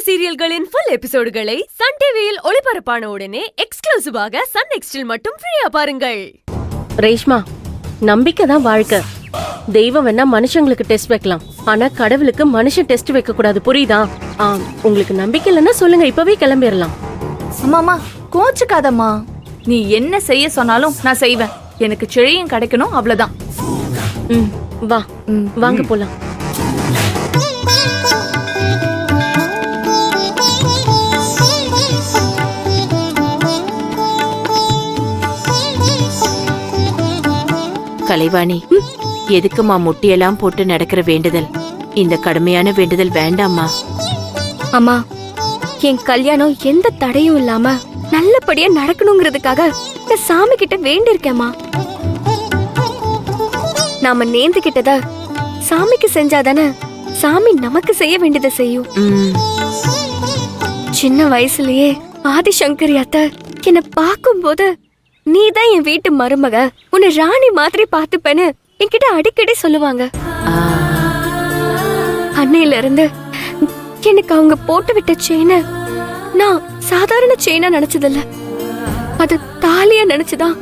சீரியல்களின் full எபிசோடுகளை Sun டிவியில் ஒளிபரப்பான உடனே எக்ஸ்க்ளூசிவாக சன் நெக்ஸ்டில் மட்டும் ஃப்ரீயா பாருங்கள். ரேஷ்மா, நம்பிக்கை தான் வாழ்க்கை. தெய்வம் வேணா மனுஷங்களுக்கு டெஸ்ட் வைக்கலாம், ஆனா கடவுளுக்கு மனுஷன் டெஸ்ட் வைக்க கூடாது, புரியுதா? உங்களுக்கு நம்பிக்கை இல்லைன்னா சொல்லுங்க, இப்பவே கிளம்பிடலாம். அம்மாமா கோச்சுக்காதம்மா, நீ என்ன செய்ய சொன்னாலும் நான் செய்வேன். எனக்கு செழியும் கிடைக்கணும், அவ்வளவுதான். வா, வாங்க போலாம். கலைவாணி, எதுக்குமா முட்டியெல்லாம் போட்டு நடக்கிற வேண்டுதல்? இந்த கடுமையான வேண்டுதல் வேண்டாமா? அம்மா, என் கல்யாணம் எந்த தடையும் இல்லாம நல்லபடியா நடக்கணுங்கிறதுக்காக இந்த சாமி கிட்ட வேண்டியிருக்கேம்மா. நாம நேர்ந்துகிட்டத சாமிக்கு செஞ்சாதானே சாமி நமக்கு செய்ய வேண்டியதை செய்யும். சின்ன வயசுலயே ஆதிசங்கரி அத்தை என்ன பார்க்கும்போது, நீதான் என் வீட்டு மருமக, உன்னை ராணி மாதிரி பாத்துப்பேன்னு என்கிட்ட அடிக்கடி சொல்லுவாங்க. அன்னையில இருந்து எனக்கு அவங்க போட்டு விட்ட செயின நான் சாதாரண செயினா நினைச்சதில்ல, அது தாலியா நினைச்சுதான்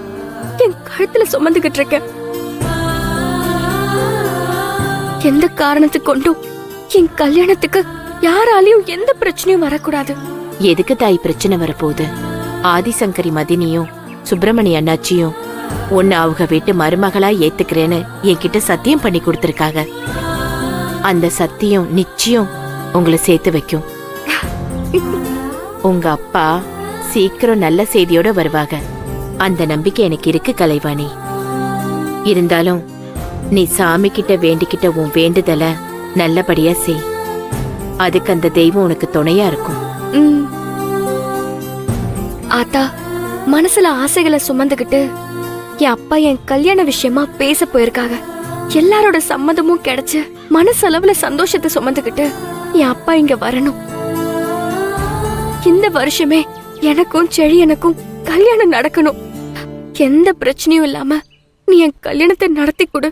என் கழுத்துல சுமந்துகிட்டு இருக்கேன். எந்த காரணத்துக்கு கொண்டும் என் கல்யாணத்துக்கு யாராலையும் எந்த பிரச்சனையும் வரக்கூடாது. எதுக்கு தாய் பிரச்சனை வரப்போகுது? ஆதிசங்கரி மதினியும் சுப்பிரமணிய அண்ணாச்சியும் உன்னை அவங்க வீட்டு மருமகளா ஏத்துக்கிறேன்னு என்கிட்ட சத்தியம் பண்ணி கொடுத்திருக்காங்க. அந்த சத்தியம் நிச்சயம் உங்களை சேர்த்து வைக்கும். உங்க அப்பா சீக்கிரம் நல்ல செய்தியோட வருவாங்க, அந்த நம்பிக்கை எனக்கு இருக்கு கலைவாணி. இருந்தாலும் நீ சாமி கிட்ட வேண்டிக்கிட்ட உன் வேண்டுதல நல்லபடியா செய். அதுக்கு அந்த தெய்வம் உனக்கு துணையா இருக்கும். ஆத்தா, மனசுல ஆசைகளை சுமந்துகிட்டு என் அப்பா என் கல்யாண விஷயமா பேச போயிருக்காங்க. எல்லாரோட சம்மதமும் கிடைச்சு மனசளவுல சந்தோஷத்தை சுமந்துகிட்டு என் அப்பா இங்க வரணும். இந்த வருஷமே எனக்கும் செழியனுக்கும் கல்யாணம் நடக்கணும். எந்த பிரச்சனையும் இல்லாம நீ என் கல்யாணத்தை நடத்தி கொடு.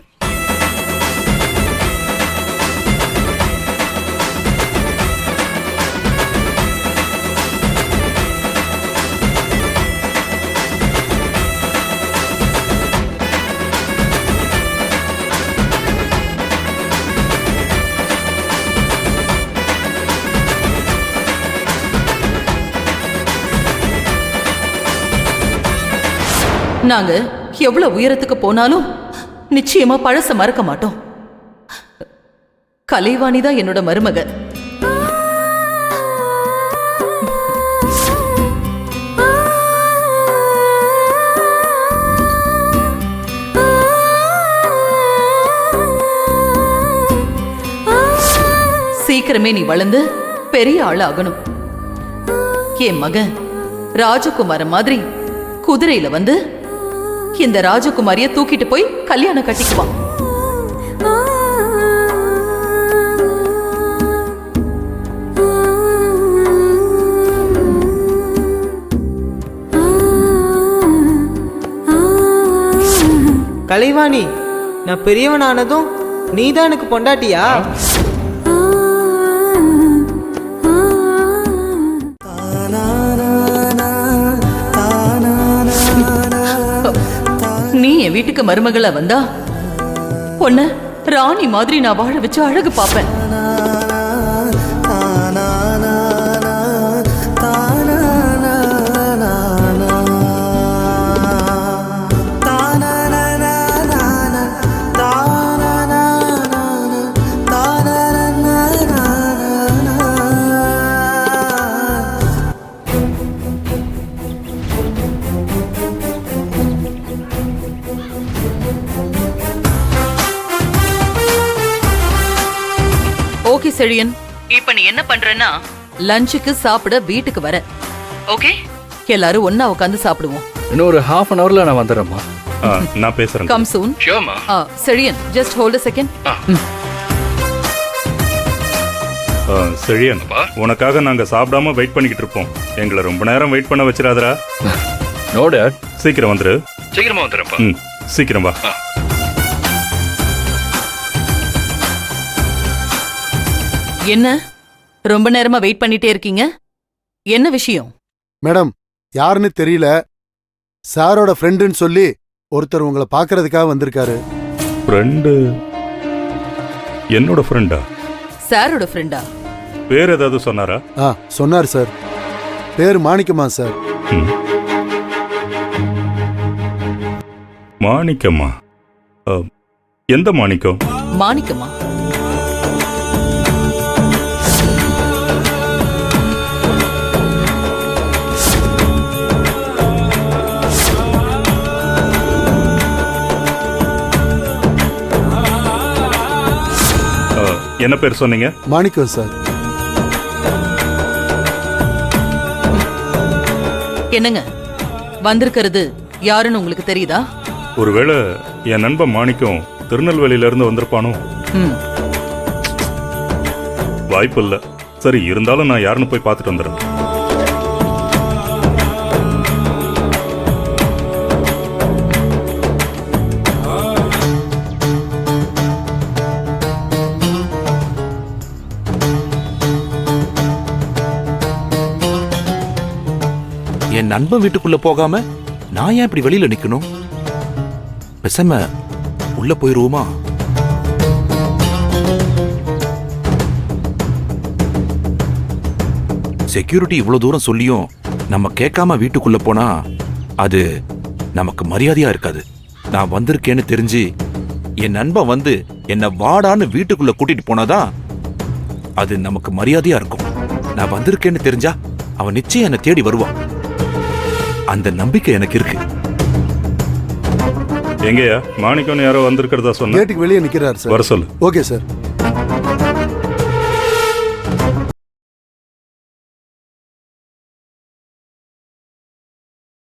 நாங்க எவ்வளவு உயரத்துக்கு போனாலும் நிச்சயமா பழச மறக்க மாட்டோம். கலைவாணி தான் என்னோட மருமக. சீக்கிரமே நீ வளர்ந்து பெரிய ஆள் ஆகணும். என் மகன் ராஜகுமார மாதிரி குதிரையில வந்து இந்த ராஜகுமாரிய தூக்கிட்டு போய் கல்யாணம் கட்டிக்குவான். கலைவாணி, நான் பெரியவனானதும் நீதான் எனக்கு பொண்டாட்டியா? நீ என் வீட்டுக்கு மருமகளா வந்தா பொண்ண ராணி மாதிரி நான் வாழ வச்சு அழகு பாப்பேன். ஓகே செழியன், இப்ப நீ என்ன பண்றேன்னா லஞ்சுக்கு சாப்பிட வீட்டுக்கு வர. ஓகே, எல்லாரும் ஒண்ணா உட்கார்ந்து சாப்பிடுவோம். இன்னும் ஒரு half an hourல நான் வந்துறேம்மா. நான் பேசுறேன். Come soon. ஷூர்மா. Chezhiyan, just hold a second. Chezhiyan, உனக்காக நாங்க சாப்பிடாம வெயிட் பண்ணிக்கிட்டு இருப்போம். எங்களை ரொம்ப நேரம் வெயிட் பண்ண வச்சிராதடா. No dot. சீக்கிரம் வந்துரு. சீக்கிரமா வந்துறேன்ப்பா. சீக்கிரம் வா. என்ன ரொம்ப நேரமா வெயிட் பண்ணிட்டே இருக்கீங்க. என்ன விஷயம்? மேடம், யாருன்னு தெரியல. சாரோட ஃப்ரெண்டுன்னு சொல்லி ஒருத்தர் உங்களை பார்க்கறதுக்காக வந்திருக்காரு. ஃப்ரெண்டு? என்னோட ஃப்ரெண்டா? சாரோட ஃப்ரெண்டா? பேர் ஏதாவது சொன்னாரா? சொன்னார் சார். பேர் மாணிக்கமா சார். ம். மாணிக்கம்மா? எந்த மாணிக்கம்? மாணிக்கமா? என்ன பேர் சொன்னீங்க? மாணிக்கம் சார். என்னங்க, வந்திருக்கிறது யாருன்னு உங்களுக்கு தெரியுதா? ஒருவேளை என் நண்பன் மாணிக்கம் திருநெல்வேலியில இருந்து வந்திருப்பானோ? ம். வாய்ப்பு இல்ல. சரி, இருந்தாலும் நான் யாருன்னு போய் பார்த்துட்டு வந்துடுறேன். என் நண்பன் வீட்டுக்குள்ள போகாம நான் ஏன் இப்படி வெளியில நிக்கணும்? பேசாம உள்ள போயிருவோமா? செக்யூரிட்டி இவ்வளவு தூரம் சொல்லியும் நம்ம கேட்காம வீட்டுக்குள்ள போனா அது நமக்கு மரியாதையா இருக்காது. நான் வந்திருக்கேன்னு தெரிஞ்சு என் நண்பன் வந்து என்ன வாடான்னு வீட்டுக்குள்ள கூட்டிட்டு போனாதான் அது நமக்கு மரியாதையா இருக்கும். நான் வந்திருக்கேன்னு தெரிஞ்சா அவன் நிச்சயம் என்னை தேடி வருவான். அந்த நம்பிக்கை எனக்கு இருக்கு. எங்கயா மாணிக்கம்னு யாரோ வந்திருக்கிறதா சொன்ன? கேட்டுக்கு வெளியே நிக்கிறார் சார். வர சொல்லு. Okay sir.